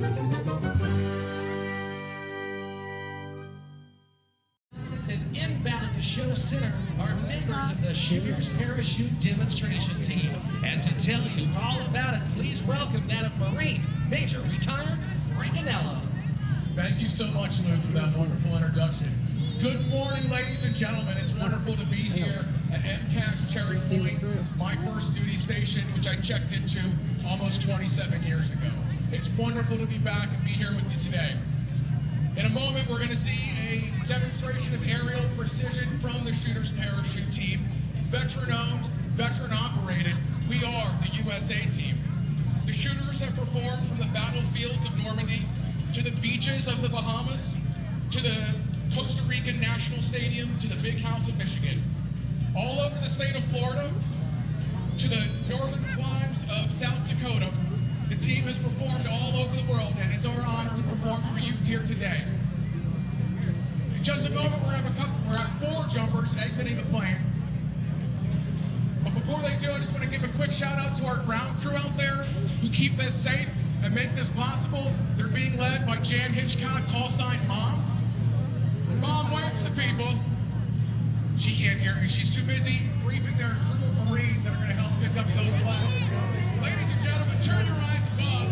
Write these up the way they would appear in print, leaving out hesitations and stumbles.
It says inbound to show center are members of the Shooters Parachute Demonstration Team. And to tell you all about it, please welcome that of Marine Major Retired Francanello. Thank you so much, Lou, for that wonderful introduction. Good morning, ladies and gentlemen. It's wonderful to be here at MCAS Cherry Point, my first duty station, which I checked into almost 27 years ago. It's wonderful to be back and be here with you today. In a moment, we're going to see a demonstration of aerial precision from the Shooters Parachute Team. Veteran-owned, veteran-operated, we are the USA Team. The Shooters have performed from the battlefields of Normandy to the beaches of the Bahamas, to the Costa Rican National Stadium, to the Big House of Michigan. All over the state of Florida, to the northern climes of South Dakota, the team has performed all over the world, and it's our honor to perform for you here today. In just a moment, we're have 4 jumpers exiting the plane. But before they do, I just want to give a quick shout out to our ground crew out there who keep this safe and make this possible. They're being led by Jan Hitchcock, call sign Mom. Mom, wave to the people. She can't hear me. She's too busy briefing their crew of Marines that are going to help pick up those flags. Ladies and gentlemen, turn your eyes above.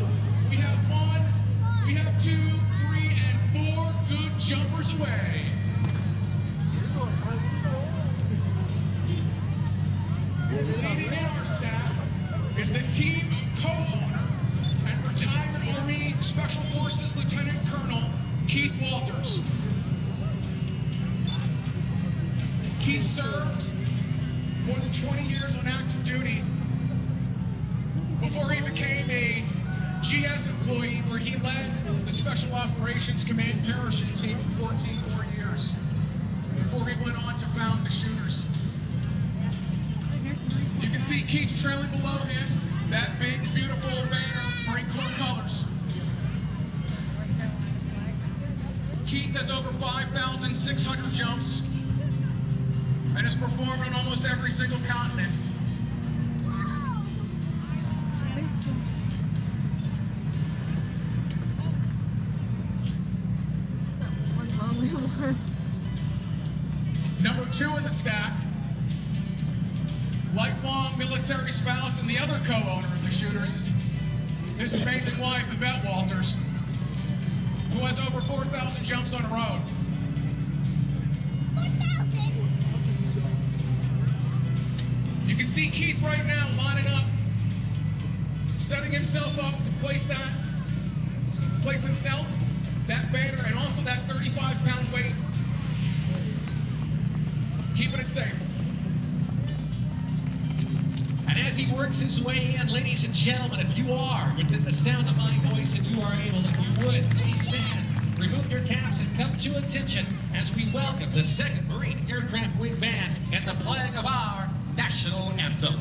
We have 1, we have 2, 3, and 4 good jumpers away. Leading in our staff is the team co-owner and retired Army Special Forces Lieutenant Colonel Keith Walters. Keith served more than 20 years on active duty before he became a GS employee where he led the Special Operations Command Parachute Team for 14 more years before he went on to found the Shooters. You can see Keith trailing below him, that big, beautiful banner, Marine Corps colors. Keith has over 5,600 jumps and has performed on almost every single continent. Number 2 in the stack, lifelong military spouse and the other co-owner of the Shooters is his amazing wife, Yvette Walters, who has over 4,000 jumps on her own. 4,000? You can see Keith right now lining up, setting himself up to place himself, that banner, and also that 35-pound weight, keeping it safe. And as he works his way in, ladies and gentlemen, if you are within the sound of my voice and you are able, if you would, please stand, remove your caps, and come to attention as we welcome the 2nd Marine Aircraft Wing Band and the flag of our national anthem.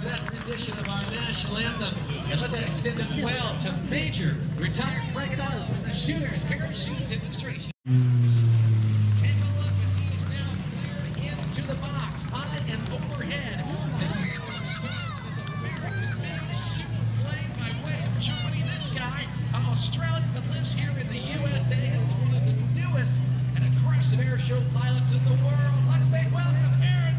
That rendition of our national anthem. And let that extend as well to Major Retired Frank Darlow and the Shooters Parachute Demonstration. show pilots in the world. Let's make welcome Aaron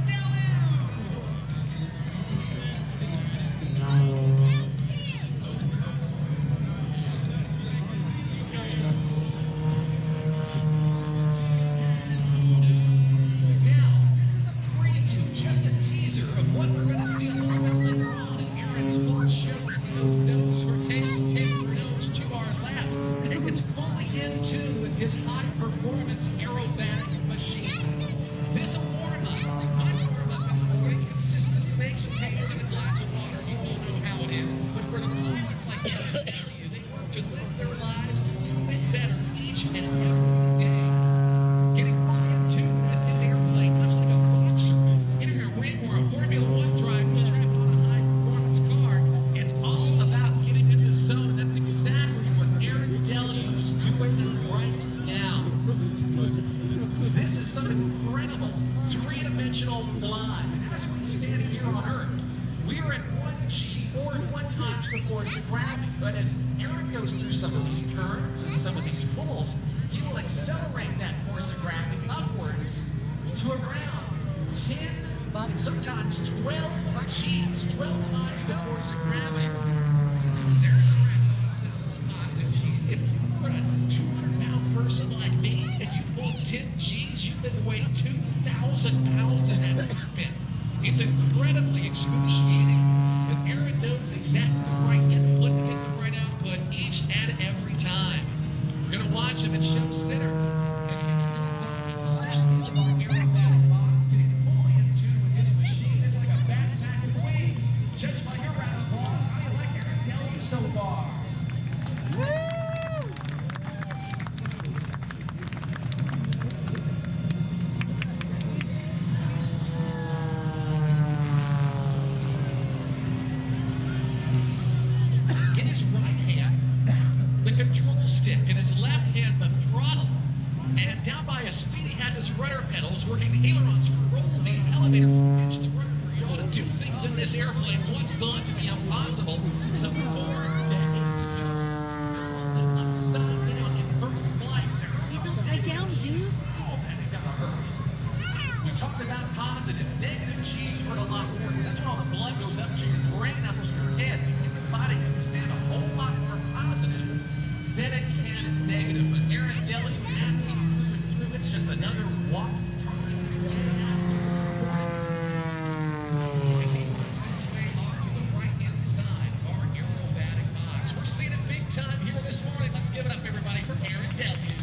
Now, this is a preview, just a teaser of what we're going to see a little bit later on in Aaron's full show as he goes nose for tail for nose to our left. And gets fully in tune with his high-performance aerobatic machine. This a warm-up. My warm-up, it consists of snakes and paintings and a glass of water. You all know how it is. But for the pilots like Aaron Dellieu, they work to live their lives a little bit better each and every day. Getting fully in tune with his airplane, much like a boxer in a ring or a Formula One driver strapped on a high-performance car. It's all about getting in the zone. That's exactly what Aaron Dellieu is doing right now. This is some incredible three-dimensional fly. As we stand here on Earth, we are at 1G or 1 times the force of gravity. But as Aaron goes through some of these turns and some of these pulls, he will accelerate that force of gravity upwards to around 10, sometimes 12 G's, 12 times the force of gravity. There's a positive G's. If you're a 200-pound person like me and you pull 10 G's, you can weigh 2,000 pounds in that cockpit. It's incredibly excruciating, and Aaron knows exactly the right input to get the right output each and every time. We're going to watch him at show center as he stands up left of our aerobatic box, getting fully in tune with his machine. It's like a backpack with wings. Judged by your round of applause, how do you like Aaron Dellieu so far? In his right hand, the control stick. In his left hand, the throttle. And down by his feet, he has his rudder pedals working the ailerons for roll, the elevator pitch, the rudder for yaw to do things in this airplane once thought to be impossible some 4 decades ago. They're rolling upside down in perfect flight. He's upside down, dude. Oh, that's gotta hurt. We talked about positive, negative G's hurt a lot more because that's when all the blood goes up to your brain, up to your head. Your body can stand a whole lot more positive than it can negative. But Aaron Dellieu is athlete through and through. It's just another walk. As he works his way off to the right-hand side of our aerobatic box. We're seeing it big time here this morning. Let's give it up, everybody, for Aaron Dellieu.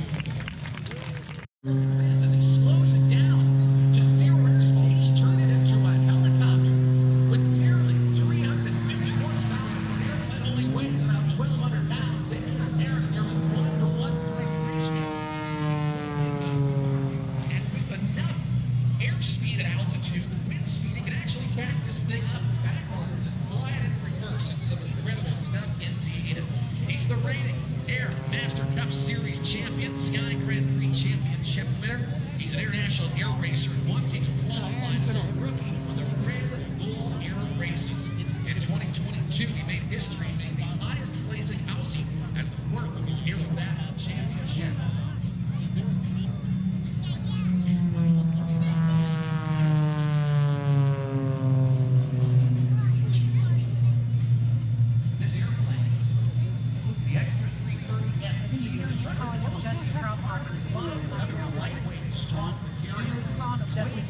As he slows it down to 0 airspeed, he's turned it into a helicopter with nearly 350 horsepower. The airplane only weighs about 1,200 pounds. It is Aaron, you're in 1-to-1 ratio. And with enough airspeed and altitude, wind speed, he can actually back this thing up backwards and fly it in reverse. It's some incredible stuff indeed. He's the reigning Air Master Cup Series champion, Sky Grand Prix championship winner. He's an international air racer and once even qualified as a rookie on the Red Bull Air Races. In 2022, he made history, being the highest placing Aussie at the World Aerobatic Championships. This airplane, the extra 330 SC, another lightweight, strong material.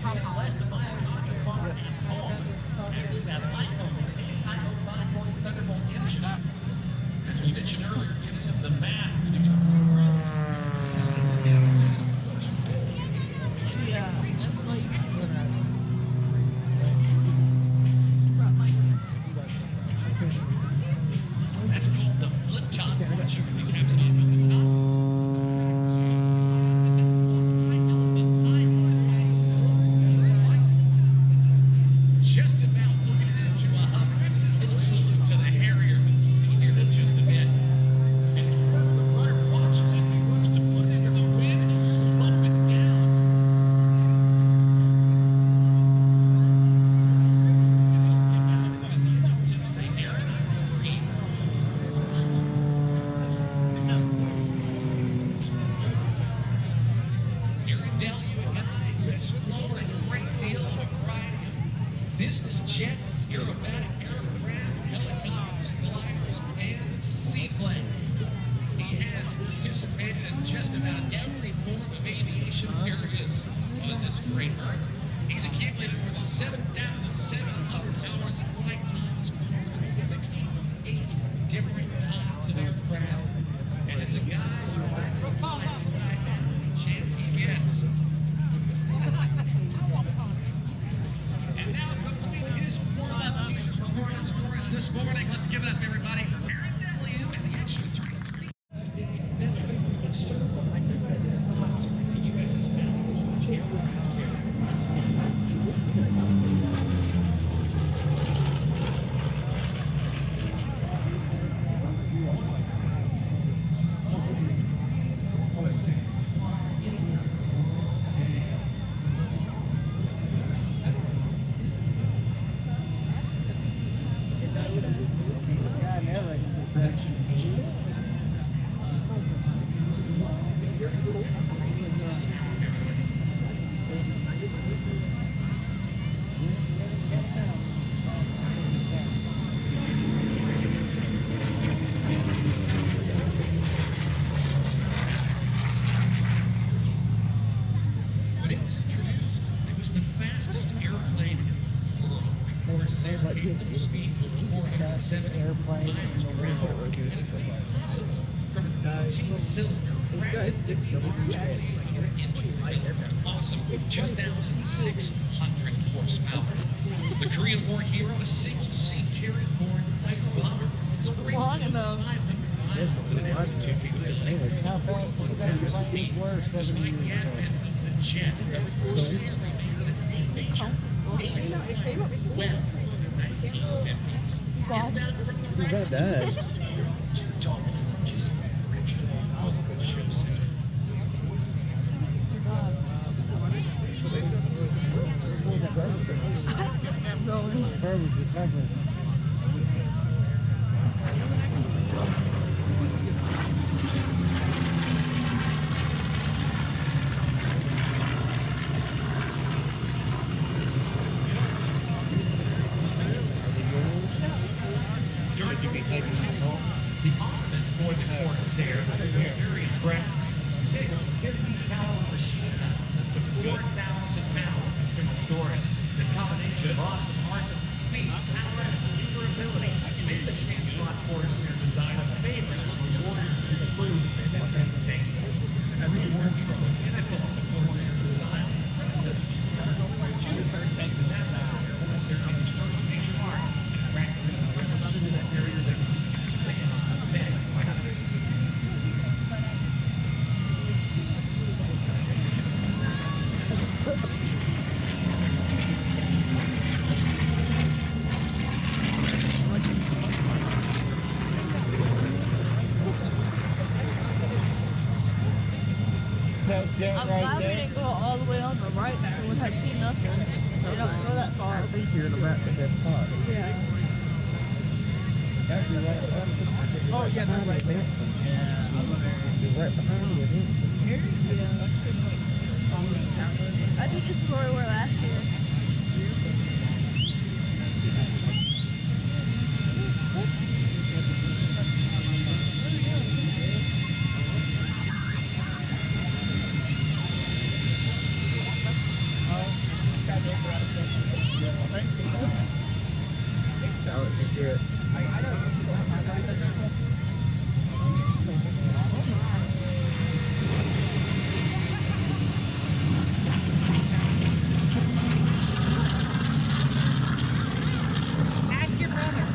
Weighing less than my pocket bar and all. This is that Lightning 540 Thunderbolt engine. As we mentioned earlier, gives him the math. great pilot. He's accumulated more than 7,700 hours of flight time. He's flown 68 different kinds of aircraft. And it's a guy who will fly any chance he gets. And now complete his one teaser performance for us this morning. Let's give it up, everybody, for Aaron W. and the extra 3. When it was introduced, it was the fastest airplane in the world. Corsair capable speeds of 470 miles per hour. And it's made possible from an 18-cylinder rapid engine built an awesome 2,600 horsepower. The Korean War hero, a single-seat Cherry-borne fighter bomber, is Long enough. 500 miles at altitude. Despite the advent of the jet, Corsair remained a major well in the 1950s. Who got that? The armament for the Corsair was very impressive. 6 50-pound machine guns up to 4,000 pounds of external storage. This combination of awesome arsenal, speed, power, and maneuverability made the Chancellor Corsair design a favorite of the warriors who flew and things. Every war hero was pinnacle of the Corsair design. Jupiter thanks to that power was their first major mark. Practically the revolution in that area that That jet I'm right glad we there. didn't go all the way on the right so we would have seen nothing. We don't go that far. I think you're in about the best part. Yeah. Actually, right Oh, yeah, they're right there. You're right behind you, isn't Yeah. I think this is where we were last year. That would be good. Ask your brother.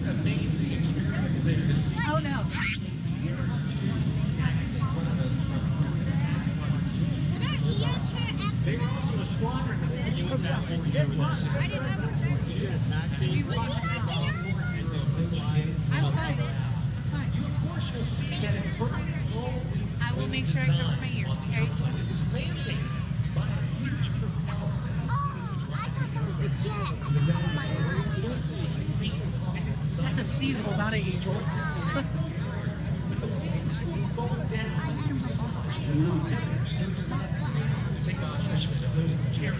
amazing experience there to see. Oh no. They were also a squadron that you would not want to I didn't have protection. You of course will see that in perfect role. I will make sure I cover my ears, okay? It is mandated by a huge I thought that was the jet. Oh my God. That's a seagull, not an eagle. take punishment of those who carry.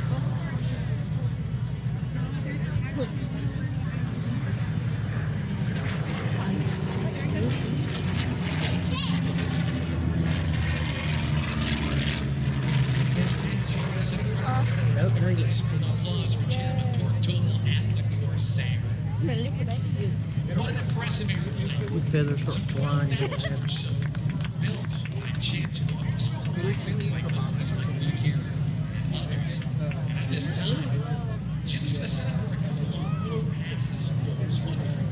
massive airplanes. The feathers start flying. Built by chance who almost relaxing like companies like Goodyear and others. And at this time, Jim's going to set up for a couple of little passes for those wonderful